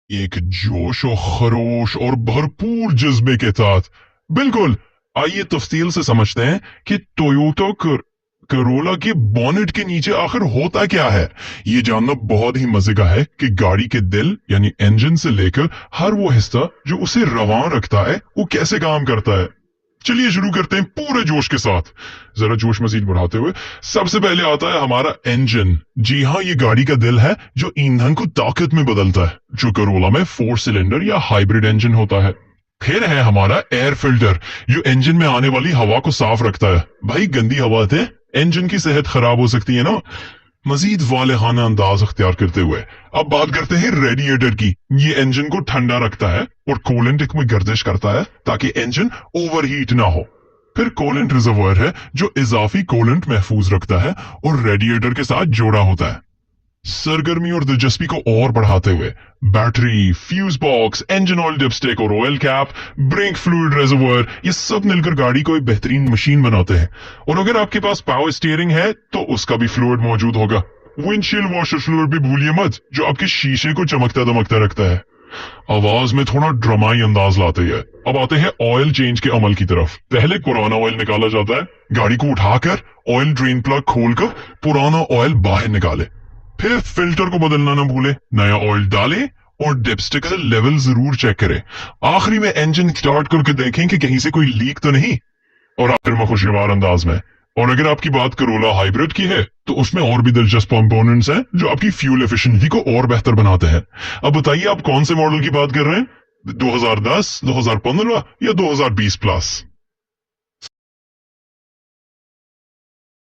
एक जोश और खरोश और भरपूर जज्बे के साथ। बिल्कुल। आइए तफसील से समझते हैं कि टोयोटा करोला के बॉनेट के नीचे आखिर होता क्या है। ये जानना बहुत ही मजे का है कि गाड़ी के दिल यानी इंजन से लेकर हर वो हिस्सा जो उसे रवान रखता है वो कैसे काम करता है। चलिए शुरू करते हैं पूरे जोश के साथ। जरा जोश मजीद बढ़ाते हुए सबसे पहले आता है हमारा इंजन। जी हाँ, ये गाड़ी का दिल है जो ईंधन को ताकत में बदलता है, जो करोला में 4 सिलेंडर या हाइब्रिड इंजन होता है। फिर है हमारा एयर फिल्टर जो इंजन में आने वाली हवा को साफ रखता है। भाई गंदी हवा से इंजन की सेहत खराब हो सकती है ना। मजीद वालेहाना अंदाज अख्तियार करते हुए अब बात करते हैं रेडिएटर की। ये इंजन को ठंडा रखता है और कूलेंट में गर्दिश करता है ताकि इंजन ओवरहीट ना हो। फिर कूलेंट रिजर्वायर है जो इजाफी कूलेंट महफूज रखता है और रेडिएटर के साथ जोड़ा होता है। सरगर्मी और दिलचस्पी को और बढ़ाते हुए battery, fuse box, engine oil dipstick और oil cap, brake fluid reservoir, ये सब मिलकर गाड़ी को एक बेहतरीन मशीन बनाते हैं। और अगर आपके पास पावर स्टीयरिंग है तो उसका भी फ्लूइड मौजूद होगा। विंडशील्ड वॉशर फ्लूइड भी भूलिए मत, जो आपके शीशे को चमकता दमकता रखता है। आवाज में थोड़ा ड्रामाई अंदाज लाते हैं। अब आते हैं ऑयल चेंज के अमल की तरफ। पहले पुराना ऑयल निकाला जाता है। गाड़ी को उठाकर ऑयल ड्रेन प्लग खोलकर पुराना ऑयल बाहर निकाले। फिर फिल्टर को बदलना ना भूले, नया ऑयल डालें और डिपस्टिक का लेवल जरूर चेक करें। आखिरी में इंजन स्टार्ट करके देखें कि कहीं से कोई लीक तो नहीं। और आखिर में खुशगवार अंदाज में, और अगर आपकी बात करोला हाइब्रिड की है तो उसमें और भी दिलचस्प कंपोनेंट्स हैं जो आपकी फ्यूल एफिशिएंसी को और बेहतर बनाते हैं। अब बताइए आप कौन से मॉडल की बात कर रहे हैं, 2010, 2015 या 2020 प्लस।